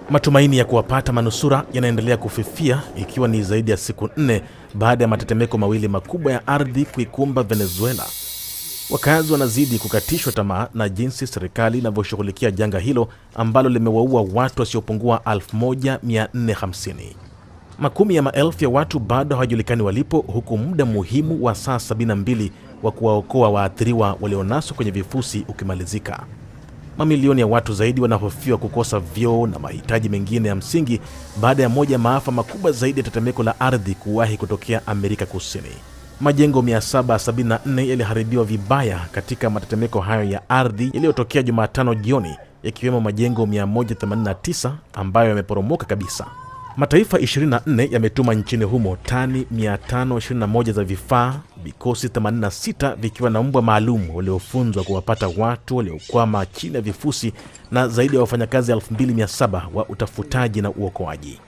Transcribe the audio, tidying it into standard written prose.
Matumaini ya kuwapata manusura yanaendelea kufifia ikiwa ni zaidi ya siku 4 baada ya matetemeko mawili makubwa ya ardhi kuikumba Venezuela. Wakazi wanazidi kukatishwa tamaa na jinsi serikali inavyoshughulikia janga hilo ambalo limewaua watu wasiopungua 1450. Makumi ya maelfu ya watu bado hawajulikani walipo, huku muda muhimu wa saa 72 wa kuwaokoa waathiriwa walionaswa kwenye vifusi ukimalizika. Mamilioni ya watu zaidi wanahofiwa kukosa vyoo na mahitaji mengine ya msingi baada ya moja maafa makubwa zaidi ya tetemeko la ardhi kuwahi kutokea Amerika Kusini. Majengo 774 yaliharibiwa vibaya katika matetemeko hayo ya ardhi yaliyotokea Jumatano jioni, yakiwemo majengo 189 ambayo yameporomoka kabisa. Mataifa 24 yametuma nchini humo tani 521 za vifaa, vikosi 86 vikiwa na mbwa maalum waliofunzwa kuwapata watu waliokwama chini ya vifusi na zaidi ya wafanyakazi 2700 wa utafutaji na uokoaji.